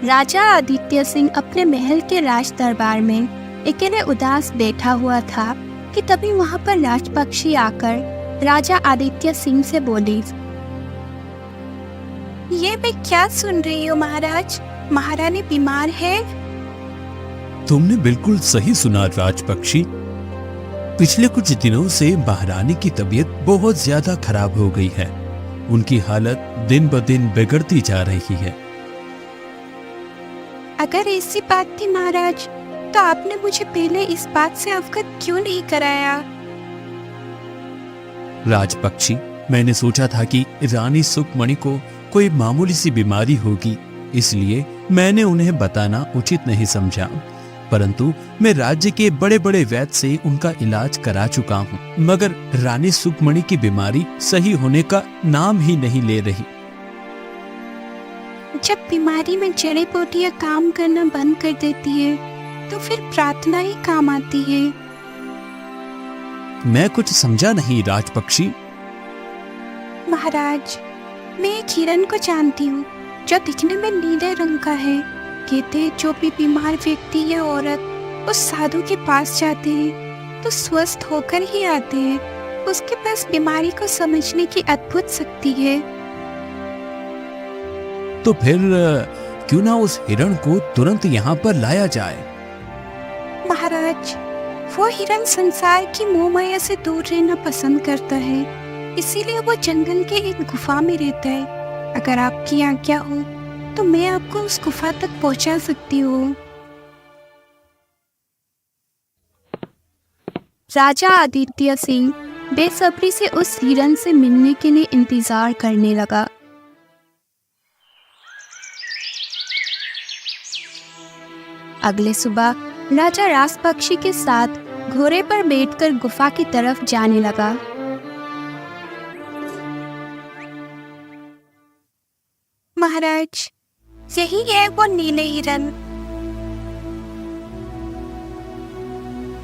राजा आदित्य सिंह अपने महल के राज दरबार में अकेले उदास बैठा हुआ था कि तभी वहां पर राजपक्षी आकर राजा आदित्य सिंह से बोली, ये मैं क्या सुन रही हूँ महाराज, महारानी बीमार है। तुमने बिल्कुल सही सुना राजपक्षी। पिछले कुछ दिनों से महारानी की तबीयत बहुत ज्यादा खराब हो गई है। उनकी हालत दिन ब दिन बिगड़ती जा रही है। अगर ऐसी बात थी महाराज, तो आपने मुझे पहले इस बात से अवगत क्यों नहीं कराया। राजपक्षी, मैंने सोचा था कि रानी सुखमणि को कोई मामूली सी बीमारी होगी, इसलिए मैंने उन्हें बताना उचित नहीं समझा। परंतु मैं राज्य के बड़े बड़े वैद्य से उनका इलाज करा चुका हूँ, मगर रानी सुखमणि की बीमारी सही होने का नाम ही नहीं ले रही। जब बीमारी में जड़ी बूटियां काम करना बंद कर देती है, तो फिर प्रार्थना ही काम आती है। मैं कुछ समझा नहीं राजपक्षी। महाराज, मैं एक हिरन को जानती हूँ जो दिखने में नीले रंग का है। कहते हैं जो भी बीमार व्यक्ति या औरत उस साधु के पास जाते हैं तो स्वस्थ होकर ही आते हैं। उसके पास बीमारी को समझने की अद्भुत शक्ति है। तो फिर क्यों ना उस हिरण को तुरंत यहाँ पर लाया जाए। महाराज, वो हिरन संसार की मोह माया से दूर रहना पसंद करता है, इसीलिए वो जंगल के एक गुफा में रहता है। अगर आपकी आज्ञा हो तो मैं आपको उस गुफा तक पहुंचा सकती हूँ। राजा आदित्य सिंह बेसब्री से उस हिरन से मिलने के लिए इंतजार करने लगा। अगले सुबह राजा राजपक्षी के साथ घोड़े पर बैठकर गुफा की तरफ जाने लगा। महाराज, यही है वो नीले हिरन।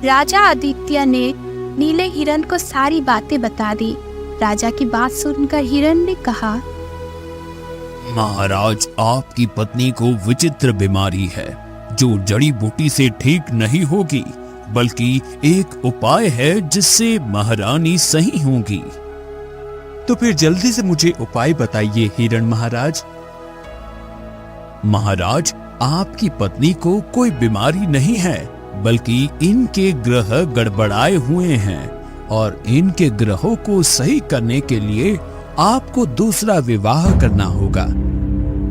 राजा आदित्य ने नीले हिरन को सारी बातें बता दी। राजा की बात सुनकर हिरन ने कहा, महाराज, आपकी पत्नी को विचित्र बीमारी है जो जड़ी बूटी से ठीक नहीं होगी, बल्कि एक उपाय है जिससे महारानी सही होगी। तो फिर जल्दी से मुझे उपाय बताइए हिरण महाराज। महाराज, आपकी पत्नी को कोई बीमारी नहीं है, बल्कि इनके ग्रह गड़बड़ाए हुए हैं और इनके ग्रहों को सही करने के लिए आपको दूसरा विवाह करना होगा।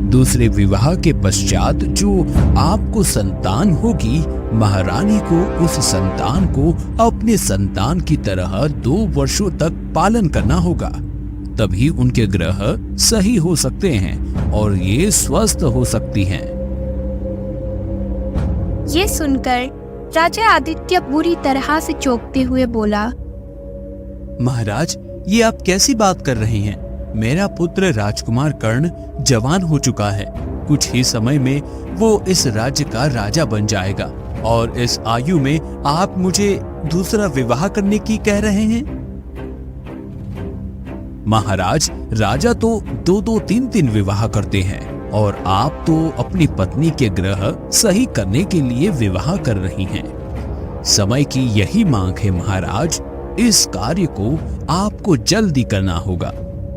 दूसरे विवाह के पश्चात जो आपको संतान होगी, महारानी को उस संतान को अपने संतान की तरह 2 वर्षों तक पालन करना होगा। तभी उनके ग्रह सही हो सकते हैं और ये स्वस्थ हो सकती हैं। ये सुनकर राजा आदित्य बुरी तरह से चौंकते हुए बोला, महाराज, ये आप कैसी बात कर रहे हैं? मेरा पुत्र राजकुमार कर्ण जवान हो चुका है। कुछ ही समय में वो इस राज्य का राजा बन जाएगा और इस आयु में आप मुझे दूसरा विवाह करने की कह रहे हैं? महाराज, राजा तो 2-2, 3-3 विवाह करते हैं और आप तो अपनी पत्नी के ग्रह सही करने के लिए विवाह कर रही हैं। समय की यही मांग है महाराज। इस कार्य को आपको जल्दी करना होगा।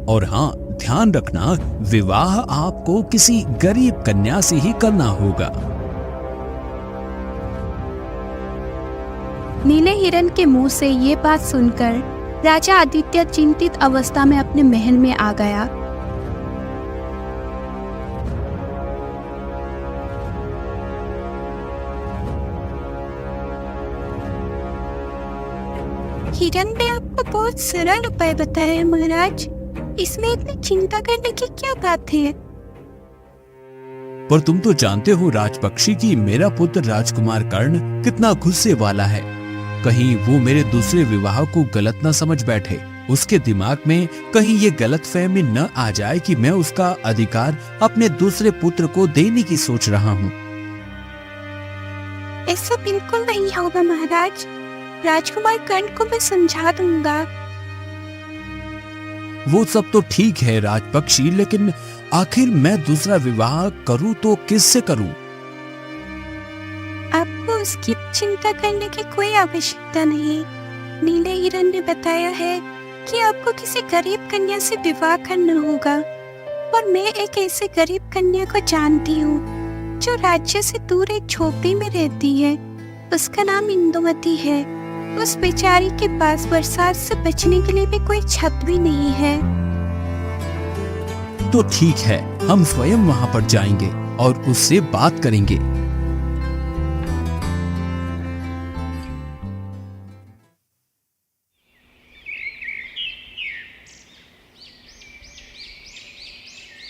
और हाँ, ध्यान रखना, विवाह आपको किसी गरीब कन्या से ही करना होगा। नीले हिरन के मुंह से ये बात सुनकर राजा आदित्य चिंतित अवस्था में अपने महल में आ गया। हिरन ने आपको बहुत सरल उपाय बताया है महाराज, इसमें इतनी चिंता करने की क्या बात है। पर तुम तो जानते हो राजपक्षी कि मेरा पुत्र राजकुमार कर्ण कितना गुस्से वाला है। कहीं वो मेरे दूसरे विवाह को गलत न समझ बैठे। उसके दिमाग में कहीं ये गलतफहमी न आ जाए कि मैं उसका अधिकार अपने दूसरे पुत्र को देने की सोच रहा हूँ। ऐसा बिल्कुल नहीं होगा महाराज, राजकुमार कर्ण को मैं समझा दूंगा। वो सब तो ठीक है राजपक्षी, लेकिन आखिर मैं दूसरा विवाह करूं तो किससे करूं? आपको उसकी चिंता करने की कोई आवश्यकता नहीं। नीले हिरण ने बताया है कि आपको किसी गरीब कन्या से विवाह करना होगा, और मैं एक ऐसे गरीब कन्या को जानती हूँ जो राज्य से दूर एक झोपड़ी में रहती है। उसका नाम इंदुमती है। उस बेचारी के पास बरसात से बचने के लिए भी कोई छत भी नहीं है। तो ठीक है, हम स्वयं वहां पर जाएंगे और उससे बात करेंगे।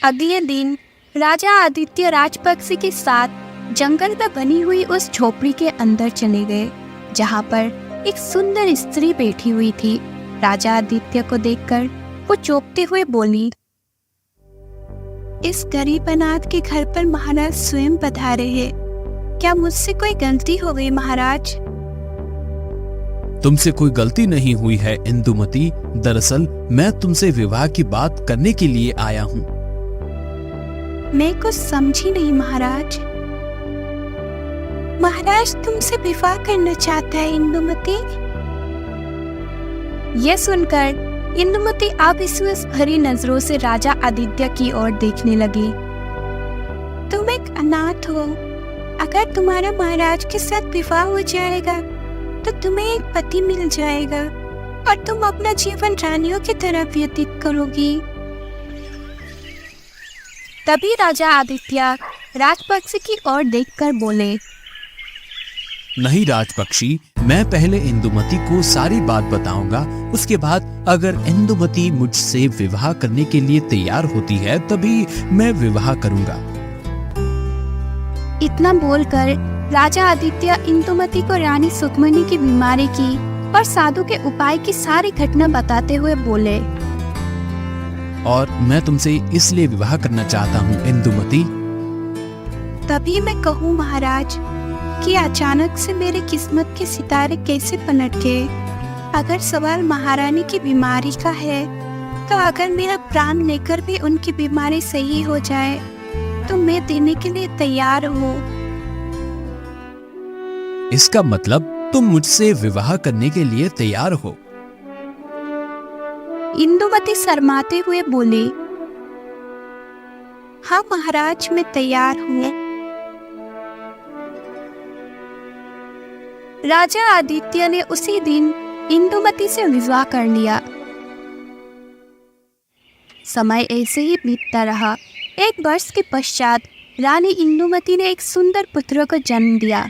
अगले दिन राजा आदित्य राजपक्षी के साथ जंगल में बनी हुई उस झोपड़ी के अंदर चले गए, जहाँ पर एक सुंदर स्त्री बैठी हुई थी। राजा आदित्य को देखकर वो चौंकते हुए बोली, इस गरीब अनाथ के घर पर महाराज स्वयं पधारे हैं। क्या मुझसे कोई गलती हो गई महाराज? तुमसे कोई गलती नहीं हुई है इंदुमती। दरअसल मैं तुमसे विवाह की बात करने के लिए आया हूँ। मैं कुछ समझी नहीं महाराज। महाराज तुमसे विवाह करना चाहता है इंदुमती? यह सुनकर इंदुमती अविश्वास भरी नजरों से राजा आदित्य की ओर देखने लगी। तुम एक अनाथ हो। अगर तुम्हारा महाराज के साथ विवाह हो जाएगा तो तुम्हें एक पति मिल जाएगा और तुम अपना जीवन रानियों की तरह व्यतीत करोगी। तभी राजा आदित्य राजपक्षी की ओर देखकर बोले, नहीं राजपक्षी, मैं पहले इंदुमती को सारी बात बताऊंगा। उसके बाद अगर इंदुमती मुझसे विवाह करने के लिए तैयार होती है तभी मैं विवाह करूंगा। इतना बोलकर राजा आदित्य इंदुमती को रानी सुखमनी की बीमारी की और साधु के उपाय की सारी घटना बताते हुए बोले, और मैं तुमसे इसलिए विवाह करना चाहता हूँ इंदुमती। तभी मैं कहूँ महाराज कि अचानक से मेरे किस्मत के सितारे कैसे पलट गए। अगर सवाल महारानी की बीमारी का है तो अगर मेरा प्राण लेकर भी उनकी बीमारी सही हो जाए तो मैं देने के लिए तैयार हूँ। इसका मतलब तुम मुझसे विवाह करने के लिए तैयार हो? इंदुमती शर्माते हुए बोली, हाँ महाराज मैं तैयार हूँ। राजा आदित्य ने उसी दिन इंदुमती से विवाह कर लिया। समय ऐसे ही बीतता रहा। एक वर्ष के पश्चात रानी इंदुमती ने एक सुंदर पुत्र को जन्म दिया।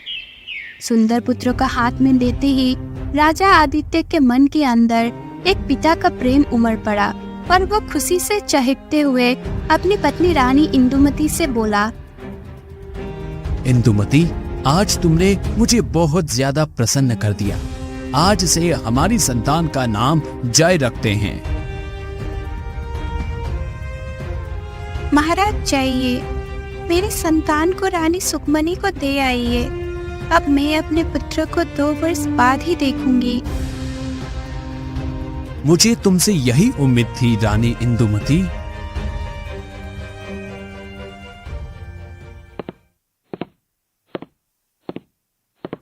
सुंदर पुत्र का हाथ में देते ही राजा आदित्य के मन के अंदर एक पिता का प्रेम उमड़ पड़ा और वो खुशी से चहकते हुए अपनी पत्नी रानी इंदुमती से बोला, इंदुमती, आज तुमने मुझे बहुत ज्यादा प्रसन्न कर दिया। आज से हमारी संतान का नाम जय रखते हैं। महाराज चाहिए, मेरी संतान को रानी सुखमनी को दे आइए। अब मैं अपने पुत्र को 2 वर्ष बाद ही देखूंगी। मुझे तुमसे यही उम्मीद थी रानी इंदुमती।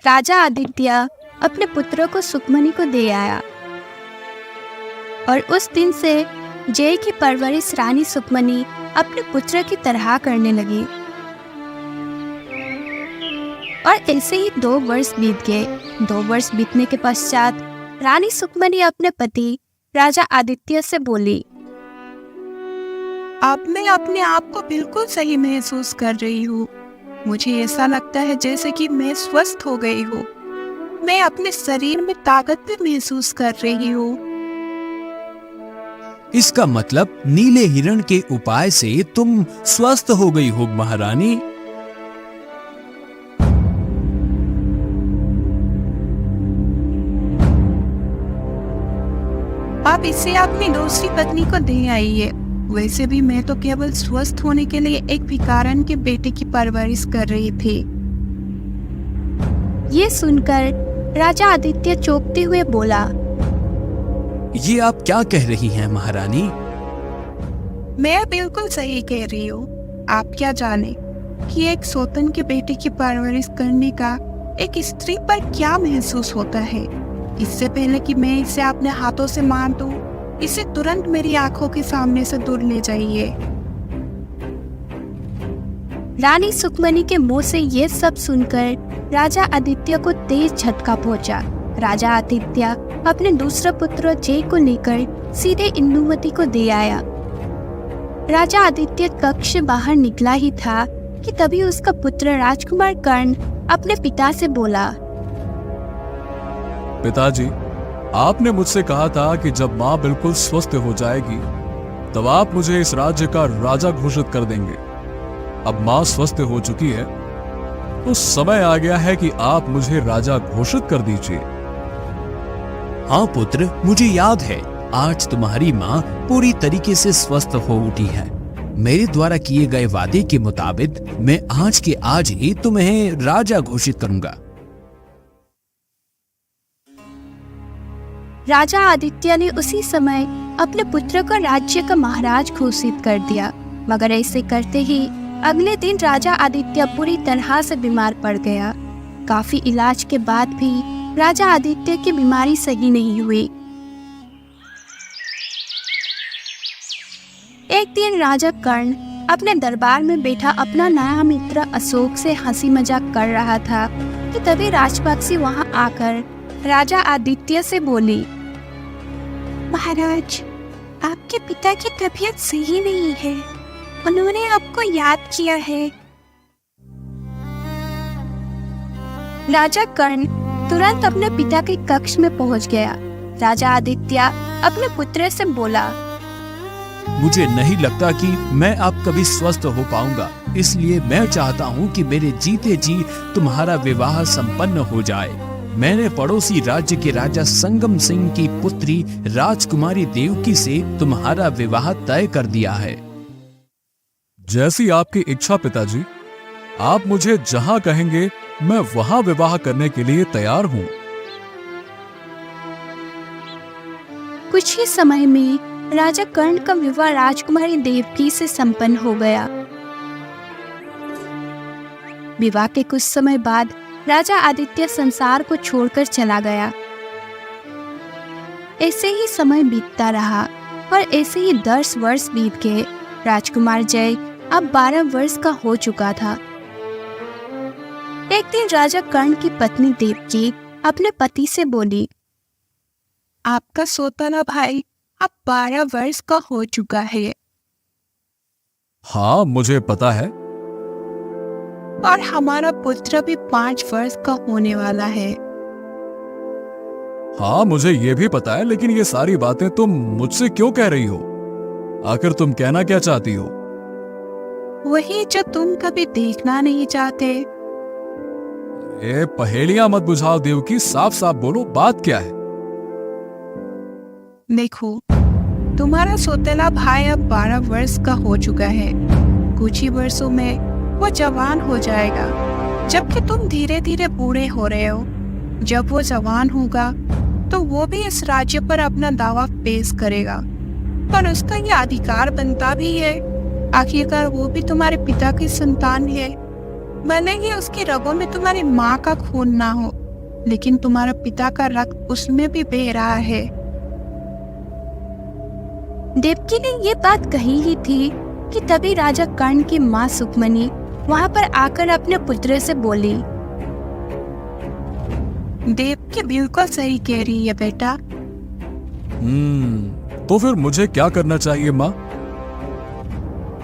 राजा आदित्य अपने पुत्र को सुखमनी को दे आया और उस दिन से जय की परवरिश रानी सुखमनी अपने पुत्र की तरह करने लगी। और ऐसे ही 2 वर्ष बीत गए। 2 वर्ष बीतने के पश्चात रानी सुखमनी अपने पति राजा आदित्य से बोली, अब मैं अपने आप को बिल्कुल सही महसूस कर रही हूँ। मुझे ऐसा लगता है जैसे कि मैं स्वस्थ हो गई हूँ। मैं अपने शरीर में ताकत भी महसूस कर रही हूँ। इसका मतलब नीले हिरण के उपाय से तुम स्वस्थ हो गई हो महारानी। आप इसे अपनी दूसरी पत्नी को दे आइए। वैसे भी मैं तो केवल स्वस्थ होने के लिए एक भिखारन के बेटे की परवरिश कर रही थी। ये सुनकर राजा आदित्य चौंकते हुए बोला, ये आप क्या कह रही हैं महारानी? मैं बिल्कुल सही कह रही हूँ। आप क्या जाने कि एक सौतन के बेटे की परवरिश करने का एक स्त्री पर क्या महसूस होता है। इससे पहले कि मैं इसे अपने हाथों से मार दूं, इसे तुरंत मेरी आंखों के सामने से दूर ले जाइए। रानी सुकमनी के मुंह से ये सब सुनकर राजा आदित्य को तेज झटका पहुंचा। राजा आदित्य अपने दूसरे पुत्र जय को लेकर सीधे इंदुमती को दे आया। राजा आदित्य कक्ष से बाहर निकला ही था कि तभी उसका पुत्र राजकुमार कर्ण अपने पिता से बोला, पिताजी, आपने मुझसे कहा था कि जब माँ बिल्कुल स्वस्थ हो जाएगी तब आप मुझे इस राज्य का राजा घोषित कर देंगे। अब माँ स्वस्थ हो चुकी है तो समय आ गया है कि आप मुझे राजा घोषित कर दीजिए। हाँ पुत्र, मुझे याद है आज तुम्हारी माँ पूरी तरीके से स्वस्थ हो उठी है। मेरे द्वारा किए गए वादे के मुताबिक मैं आज के आज ही तुम्हें राजा घोषित करूंगा। राजा आदित्य ने उसी समय अपने पुत्र को राज्य का महाराज घोषित कर दिया। मगर ऐसे करते ही अगले दिन राजा आदित्य पूरी तरह से बीमार पड़ गया। काफी इलाज के बाद भी राजा आदित्य की बीमारी सही नहीं हुई। एक दिन राजा कर्ण अपने दरबार में बैठा अपना नया मित्र अशोक से हंसी मजाक कर रहा था कि तभी राजपक्षी वहां आकर राजा आदित्य से बोली, महाराज, आपके पिता की तबीयत सही नहीं है। उन्होंने आपको याद किया है। राजा कर्ण तुरंत अपने पिता के कक्ष में पहुंच गया। राजा आदित्य अपने पुत्र से बोला, मुझे नहीं लगता कि मैं अब कभी स्वस्थ हो पाऊंगा, इसलिए मैं चाहता हूं कि मेरे जीते जी तुम्हारा विवाह संपन्न हो जाए। मैंने पड़ोसी राज्य के राजा संगम सिंह की पुत्री राजकुमारी देवकी से तुम्हारा विवाह तय कर दिया है। जैसी आपकी इच्छा पिताजी, आप मुझे जहां कहेंगे मैं वहां विवाह करने के लिए तैयार हूं। कुछ ही समय में राजा कर्ण का विवाह राजकुमारी देवकी से संपन्न हो गया। विवाह के कुछ समय बाद राजा आदित्य संसार को छोड़कर चला गया। ऐसे ही समय बीतता रहा और ऐसे ही 10 वर्ष बीत गए। राजकुमार जय अब 12 वर्ष का हो चुका था। एक दिन राजा कर्ण की पत्नी देवकी अपने पति से बोली, आपका सौतेला भाई अब 12 वर्ष का हो चुका है। हाँ, मुझे पता है। और हमारा पुत्र भी 5 वर्ष का होने वाला है। हाँ, मुझे ये भी पता है, लेकिन ये सारी बातें तुम मुझसे क्यों कह रही हो? आखिर तुम कहना क्या चाहती हो? वही जो तुम कभी देखना नहीं चाहते। ये पहेलियां मत बुझाओ देवकी, साफ साफ बोलो, बात क्या है? देखो, तुम्हारा सौतेला भाई अब 12 वर्ष का हो चुका है। कुछ ही वर्षों में वो जवान हो जाएगा, जबकि तुम धीरे धीरे बूढ़े हो रहे हो। जब वो जवान होगा तो वो भी इस राज्य पर अपना दावा पेश करेगा, पर उसका ये अधिकार बनता भी है। आखिरकार वो भी तुम्हारे पिता की संतान है। भले ही उसकी रगों में तुम्हारी माँ का खून ना हो, लेकिन तुम्हारा पिता का रक्त उसमें भी बह रहा है। देवकी ने ये बात कही ही थी कि तभी राजा कर्ण की माँ सुकमनी वहां पर आकर अपने पुत्र से बोली, देवकी बिल्कुल सही कह रही है बेटा। तो फिर मुझे क्या करना चाहिए माँ?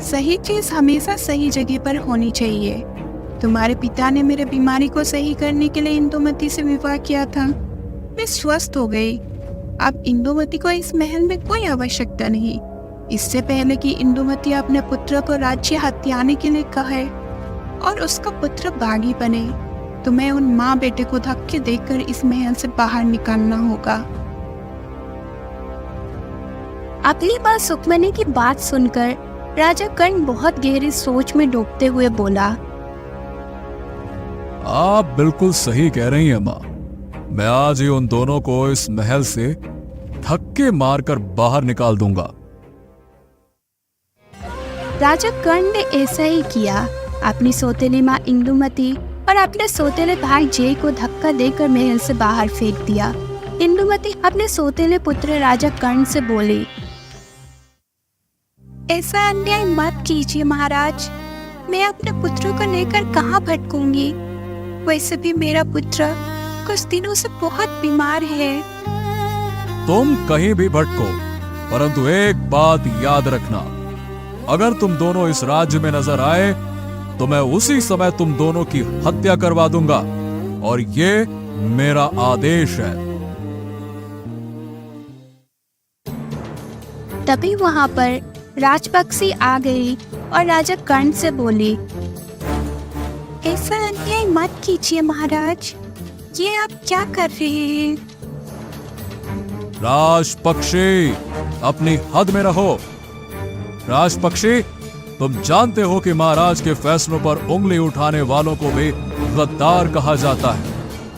सही चीज हमेशा सही जगह पर होनी चाहिए। तुम्हारे पिता ने मेरे बीमारी को सही करने के लिए इंदुमती से विवाह किया था। मैं स्वस्थ हो गई। अब इंदुमती को इस महल में कोई आवश्यकता नहीं। इससे पहले कि इंदुमती अपने पुत्र को राज्य हथियाने के लिए कहे और उसका पुत्र बागी बने, तो मैं उन माँ बेटे को धक्के देकर इस महल से बाहर निकालना होगा। अपनी माँ सुकमनी की बात सुनकर राजा कर्ण बहुत गहरी सोच में डूबते हुए बोला, आप बिल्कुल सही कह रही हैं माँ। मैं आज ही उन दोनों को इस महल से धक्के मारकर बाहर निकाल दूंगा। राजा कर्ण ने ऐसा ही किया। अपनी सौतेली माँ इंदुमती और अपने सौतेले भाई जय को धक्का देकर महल से बाहर फेंक दिया। इंदुमती अपने सौतेले पुत्र राजा कर्ण से बोली, ऐसा अन्याय मत कीजिए महाराज, मैं अपने पुत्रों को लेकर कहाँ भटकूंगी। वैसे भी मेरा पुत्र कुछ दिनों से बहुत बीमार है। तुम कहीं भी भटको, परंतु एक बात याद रखना, अगर तुम दोनों इस राज्य में नजर आए तो मैं उसी समय तुम दोनों की हत्या करवा दूंगा, और ये मेरा आदेश है। तभी वहां पर राजपक्षी आ गई और राजा कर्ण से बोली, ऐसा अन्याय मत कीजिए महाराज, ये आप क्या कर रहे हैं। राजपक्षी, अपनी हद में रहो। राजपक्षी, तुम जानते हो कि महाराज के फैसलों पर उंगली उठाने वालों को भी गद्दार कहा जाता है।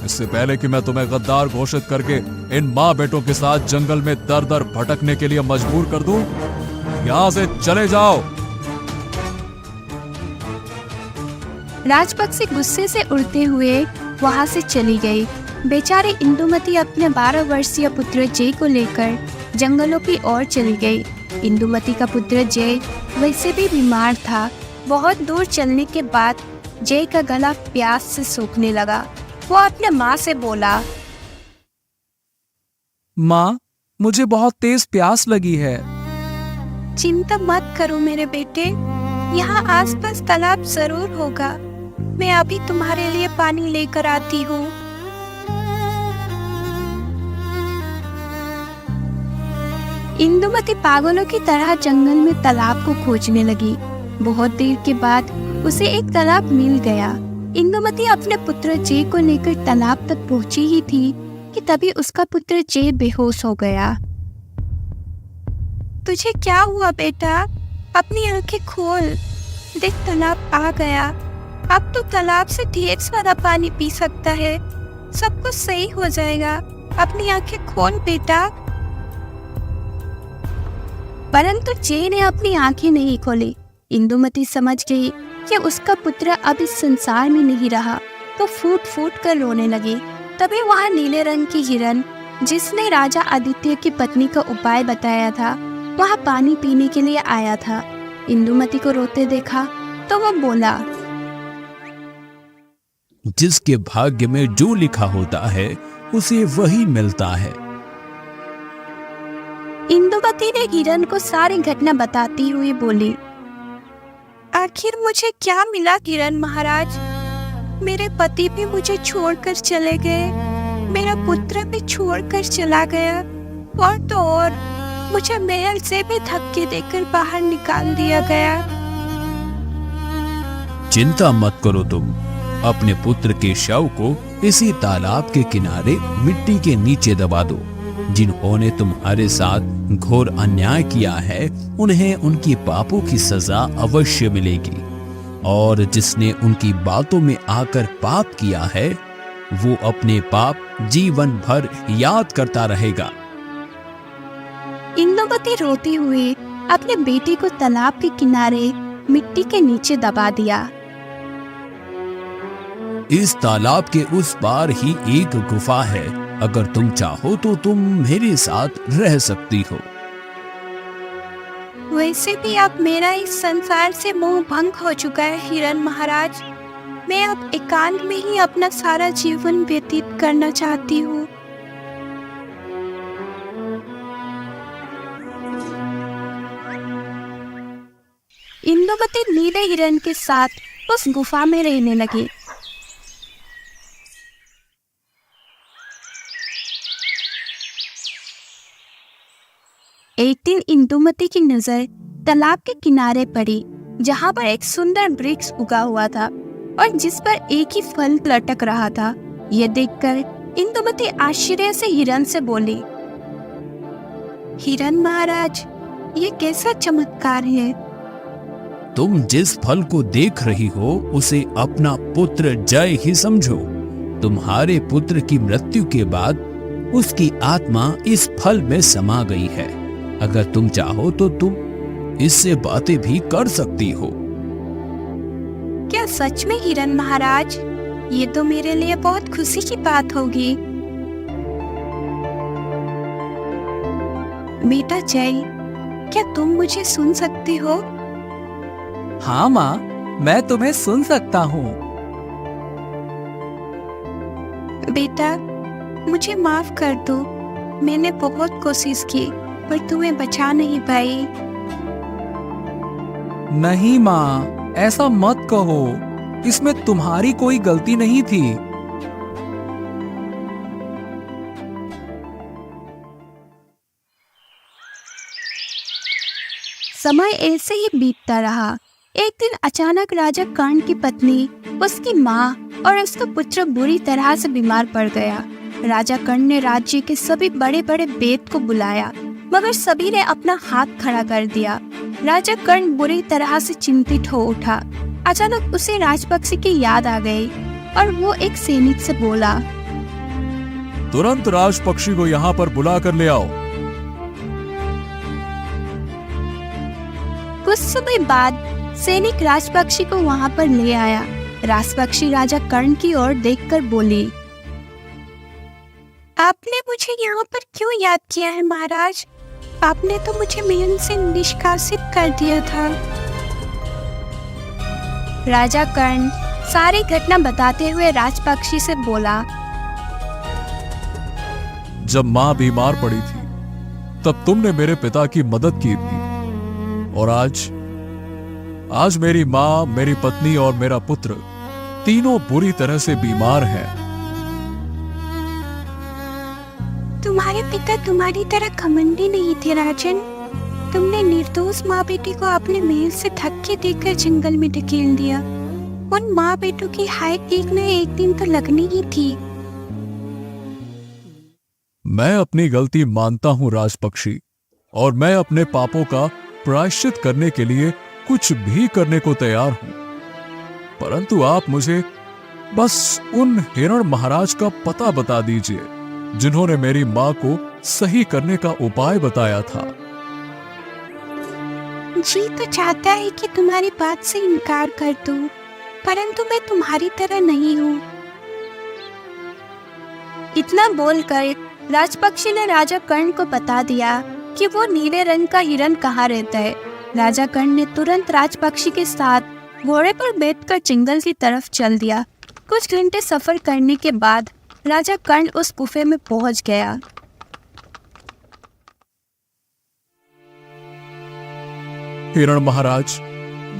इससे पहले कि मैं तुम्हें गद्दार घोषित करके इन माँ बेटों के साथ जंगल में दर दर भटकने के लिए मजबूर कर दूं, यहाँ से चले जाओ। राजपक्षी गुस्से से उड़ते हुए वहां से चली गई। बेचारी इंदुमती अपने 12 वर्षीय पुत्र जय को लेकर जंगलों की ओर चली गई। इंदुमती का पुत्र जय वैसे भी बीमार था। बहुत दूर चलने के बाद जय का गला प्यास से सूखने लगा। वो अपने माँ से बोला, माँ, मुझे बहुत तेज प्यास लगी है। चिंता मत करो मेरे बेटे, यहाँ आसपास तालाब जरूर होगा। मैं अभी तुम्हारे लिए पानी लेकर आती हूँ। इंदुमती पागलों की तरह जंगल में तालाब को खोजने लगी। बहुत देर के बाद उसे एक तालाब मिल गया। इंदुमती अपने पुत्र जय को लेकर तालाब तक पहुंची ही थी कि तभी उसका पुत्र जय बेहोश हो गया। तुझे क्या हुआ बेटा? अपनी आंखें खोल, देख तालाब आ गया। अब तो तालाब से ढेर सारा पानी पी सकता है, सब कुछ सही हो जाएगा। अपनी आंखें खोल बेटा। परंतु जय ने अपनी आंखें नहीं खोली। इंदुमती समझ गई कि उसका पुत्र अब इस संसार में नहीं रहा, तो फूट फूट कर रोने लगी। तभी वहाँ नीले रंग की हिरन, जिसने राजा आदित्य की पत्नी का उपाय बताया था, वहाँ पानी पीने के लिए आया था। इंदुमती को रोते देखा तो वो बोला, जिसके भाग्य में जो लिखा होता है उसे वही मिलता है। इंदुमती ने हिरन को सारी घटना बताती हुई बोली, आखिर मुझे क्या मिला हिरन महाराज? मेरे पति भी मुझे छोड़कर चले गए, मेरा पुत्र भी छोड़कर चला गया, और तो और मुझे महल से भी धक्के देकर बाहर निकाल दिया गया। चिंता मत करो तुम, अपने पुत्र के शव को इसी तालाब के किनारे मिट्टी के नीचे दबा दो। जिन्होंने तुम्हारे साथ घोर अन्याय किया है, उन्हें उनकी पापों की सजा अवश्य मिलेगी, और जिसने उनकी बातों में आकर पाप किया है, वो अपने पाप जीवन भर याद करता रहेगा। इंदुमती रोती हुई अपने बेटे को तालाब के किनारे मिट्टी के नीचे दबा दिया। इस तालाब के उस पार ही एक गुफा है, अगर तुम चाहो तो तुम मेरे साथ रह सकती हो। वैसे भी अब मेरा इस संसार से मोह भंग हो चुका है हिरन महाराज। मैं अब एकांत में ही अपना सारा जीवन व्यतीत करना चाहती हूँ। इंदुमती नीले हिरन के साथ उस गुफा में रहने लगी। एक दिन इंदुमती की नजर तालाब के किनारे पड़ी, जहाँ पर एक सुंदर वृक्ष उगा हुआ था और जिस पर एक ही फल लटक रहा था। यह देखकर इंदुमती आश्चर्य से हिरन से बोली, हिरन महाराज, ये कैसा चमत्कार है? तुम जिस फल को देख रही हो उसे अपना पुत्र जय ही समझो। तुम्हारे पुत्र की मृत्यु के बाद उसकी आत्मा इस फल में समा गई है। अगर तुम चाहो तो तुम इससे बातें भी कर सकती हो। क्या सच में हिरण महाराज? ये तो मेरे लिए बहुत खुशी की बात होगी। बेटा जय, क्या तुम मुझे सुन सकते हो? हाँ माँ, मैं तुम्हें सुन सकता हूँ। बेटा मुझे माफ कर दो, मैंने बहुत कोशिश की पर तुम्हें बचा नहीं पाई। नहीं माँ, ऐसा मत कहो, इसमें तुम्हारी कोई गलती नहीं थी। समय ऐसे ही बीतता रहा। एक दिन अचानक राजा कर्ण की पत्नी, उसकी माँ और उसका पुत्र बुरी तरह से बीमार पड़ गया। राजा कर्ण ने राज्य के सभी बड़े बड़े वेद को बुलाया, मगर सभी ने अपना हाथ खड़ा कर दिया। राजा कर्ण बुरी तरह से चिंतित हो उठा। अचानक उसे राजपक्षी की याद आ गई और वो एक सैनिक से बोला, तुरंत राजपक्षी को यहाँ पर बुला कर ले आओ। कुछ समय बाद सैनिक राजपक्षी को वहां पर ले आया। राजपक्षी राजा कर्ण की ओर देखकर बोली, आपने मुझे यहाँ पर क्यों याद किया है महाराज? आपने तो मुझे महल से निष्कासित कर दिया था। राजा कर्ण सारी घटना बताते हुए राजपक्षी से बोला, जब माँ बीमार पड़ी थी तब तुमने मेरे पिता की मदद की थी, और आज मेरी माँ, मेरी पत्नी और मेरा पुत्र तीनों बुरी तरह से बीमार हैं। तुम्हारे पिता तुम्हारी तरह घमंडी नहीं थे राजन। तुमने निर्दोष माँ बेटी को अपने महल से धक्के देकर जंगल में ढकेल दिया। उन माँ बेटों की हाय एक न एक दिन तो लगनी ही थी। मैं अपनी गलती मानता हूं राजपक्षी, और मैं अपने पापों का प्रायश्चित करने के लिए कुछ भी करने को तैयार हूं। परंतु आप मुझे बस उन हिरण महाराज का पता बता दीजिए जिन्होंने मेरी माँ को सही करने का उपाय बताया था। जी तो चाहता है कि तुम्हारी बात से इनकार कर दूं, परंतु मैं तुम्हारी तरह नहीं हूँ। इतना बोलकर राजपक्षी ने राजा कर्ण को बता दिया कि वो नीले रंग का हिरण कहाँ रहता है। राजा कर्ण ने तुरंत राजपक्षी के साथ घोड़े पर बैठकर जंगल की तरफ चल दिया। कुछ घंटे सफर करने के बाद राजा कर्ण उस गुफे में पहुंच गया। हिरण महाराज,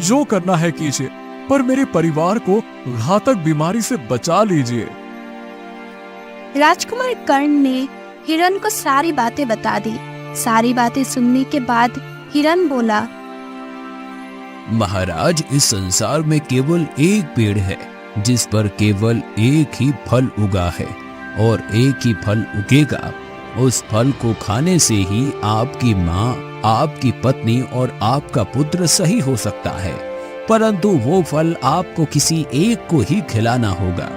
जो करना है कीजिए, पर मेरे परिवार को घातक बीमारी से बचा लीजिए। राजकुमार कर्ण ने हिरण को सारी बातें बता दी। सारी बातें सुनने के बाद हिरण बोला, महाराज, इस संसार में केवल एक पेड़ है जिस पर केवल एक ही फल उगा है, और एक ही फल उगेगा। उस फल को खाने से ही आपकी माँ, आपकी पत्नी और आपका पुत्र सही हो सकता है, परंतु वो फल आपको किसी एक को ही खिलाना होगा।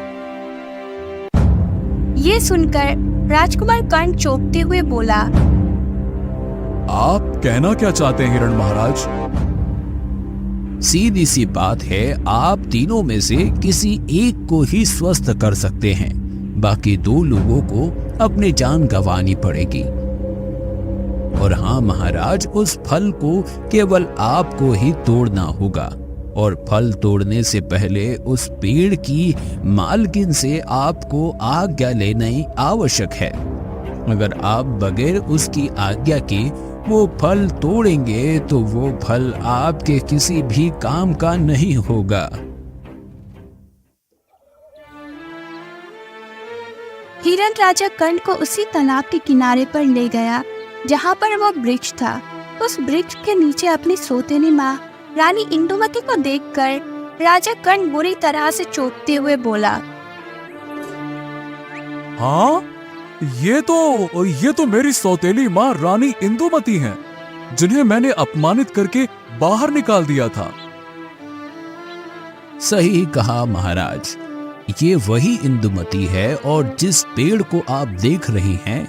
ये सुनकर राजकुमार कर्ण चौंकते हुए बोला, आप कहना क्या चाहते हैं हिरण महाराज? सीधी सी बात है, आप तीनों में से किसी एक को ही स्वस्थ कर सकते हैं, बाकी दो लोगों को अपनी जान गंवानी पड़ेगी। और हाँ महाराज, उस फल को केवल आपको ही तोड़ना होगा, और फल तोड़ने से पहले उस पेड़ की मालकिन से आपको आज्ञा लेना आवश्यक है। अगर आप बगैर उसकी आज्ञा के वो फल तोड़ेंगे तो वो फल आपके किसी भी काम का नहीं होगा। हिरण राजा कर्ण को उसी तालाब के किनारे पर ले गया जहाँ पर वो वृक्ष था। उस वृक्ष के नीचे अपनी सौतेली माँ रानी इंदुमती को देखकर राजा कर्ण बुरी तरह से चौंकते हुए बोला, हाँ, ये तो मेरी सौतेली माँ रानी इंदुमती हैं, जिन्हें मैंने अपमानित करके बाहर निकाल दिया था। सही कहा महाराज, ये वही इंदुमती है, और जिस पेड़ को आप देख रहे हैं,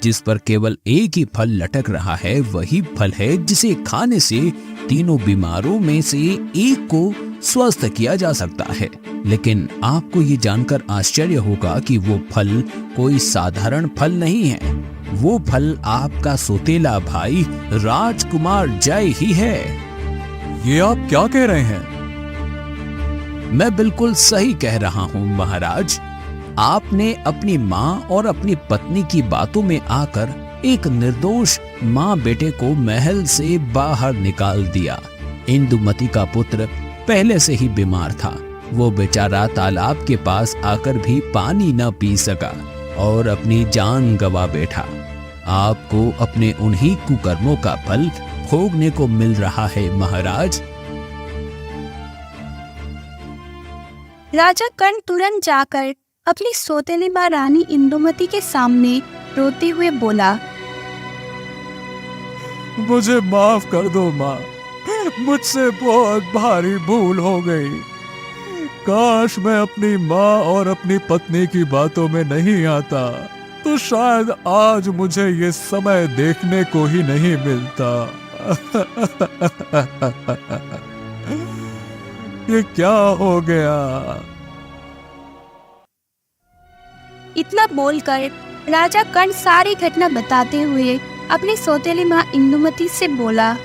जिस पर केवल एक ही फल लटक रहा है, वही फल है जिसे खाने से तीनों बीमारों में से एक को स्वस्थ किया जा सकता है। लेकिन आपको ये जानकर आश्चर्य होगा कि वो फल कोई साधारण फल नहीं है। वो फल आपका सौतेला भाई राजकुमार जय ही है। ये आप क्या कह रहे हैं? मैं बिल्कुल सही कह रहा हूँ महाराज। आपने अपनी माँ और अपनी पत्नी की बातों में आकर एक निर्दोष माँ बेटे को महल से बाहर निकाल दिया। इंदुमती का पुत्र पहले से ही बीमार था। वो बेचारा तालाब के पास आकर भी पानी न पी सका और अपनी जान गंवा बैठा। आपको अपने उन्हीं कुकर्मों का फल भोगने को मिल रहा है महाराज। राजा कर्ण तुरंत जाकर अपनी सौतेली माँ रानी इंदुमती के सामने रोते हुए बोला, मुझे माफ कर दो माँ, मुझसे बहुत भारी भूल हो गई। काश मैं अपनी माँ और अपनी पत्नी की बातों में नहीं आता, तो शायद आज मुझे ये समय देखने को ही नहीं मिलता। ये क्या हो गया? इतना बोलकर राजा कर्ण सारी घटना बताते हुए अपनी सौतेली माँ इंदुमती से बोला,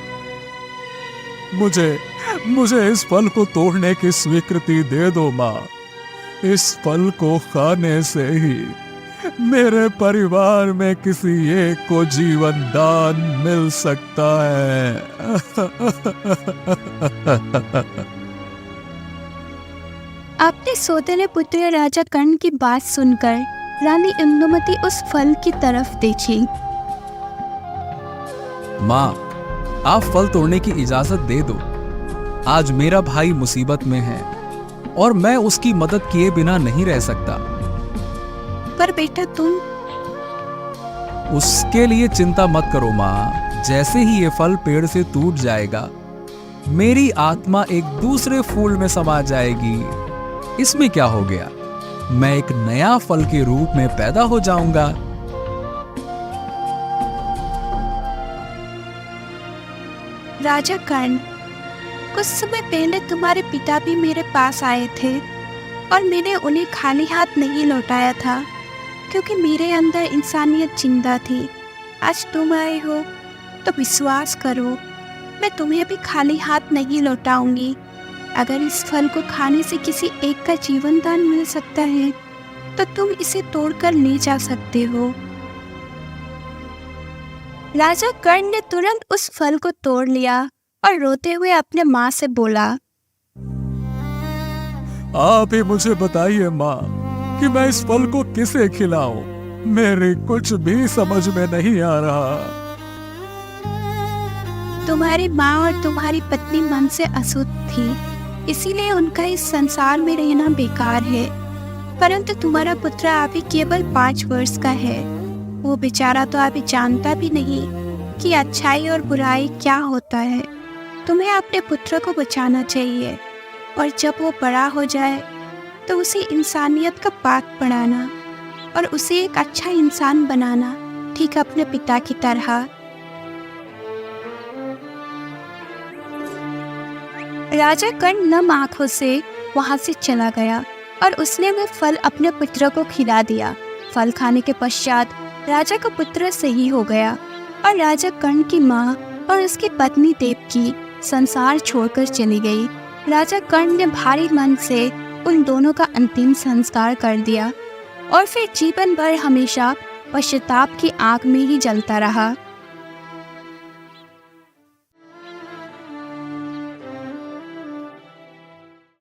मुझे इस फल को तोड़ने की स्वीकृति दे दो माँ। इस फल को खाने से ही मेरे परिवार में किसी एक को जीवन दान मिल सकता है। अपने सौतेले पुत्र राजा कर्ण की बात सुनकर रानी इंदुमती उस फल की तरफ देखी। माँ, आप फल तोड़ने की इजाजत दे दो। आज मेरा भाई मुसीबत में है और मैं उसकी मदद किए बिना नहीं रह सकता। पर बेटा तुम उसके लिए चिंता मत करो माँ। जैसे ही ये फल पेड़ से टूट जाएगा, मेरी आत्मा एक दूसरे फूल में समा जाएगी। इसमें क्या हो गया? मैं एक नया फल के रूप में पैदा हो जाऊंगा। राजा कर्ण, कुछ समय पहले तुम्हारे पिता भी मेरे पास आए थे और मैंने उन्हें खाली हाथ नहीं लौटाया था, क्योंकि मेरे अंदर इंसानियत जिंदा थी। आज तुम आए हो तो विश्वास करो, मैं तुम्हें भी खाली हाथ नहीं लौटाऊंगी। अगर इस फल को खाने से किसी एक का जीवन दान मिल सकता है तो तुम इसे तोड़कर ले जा सकते हो। राजा कर्ण ने तुरंत उस फल को तोड़ लिया और रोते हुए अपने माँ से बोला, आप ही मुझे बताइए माँ कि मैं इस फल को किसे खिलाऊं? मेरे कुछ भी समझ में नहीं आ रहा। तुम्हारी माँ और तुम्हारी पत्नी मन से अशुद्ध थी, इसीलिए उनका इस संसार में रहना बेकार है। परंतु तुम्हारा पुत्र अभी केवल 5 वर्ष का है। वो बेचारा तो अभी जानता भी नहीं कि अच्छाई और बुराई क्या होता है। तुम्हें अपने पुत्र को बचाना चाहिए और जब वो बड़ा हो जाए तो उसे इंसानियत का पाठ पढ़ाना और उसे एक अच्छा इंसान बनाना, ठीक अपने पिता की तरह। राजा कर्ण नम आंखों से वहां से चला गया और उसने वह फल अपने पुत्र को खिला दिया। फल खाने के पश्चात राजा का पुत्र सही हो गया और राजा कर्ण की माँ और उसकी पत्नी देवकी संसार छोड़कर चली गई। राजा कर्ण ने भारी मन से उन दोनों का अंतिम संस्कार कर दिया और फिर जीवन भर हमेशा पश्चाताप की आग में ही जलता रहा।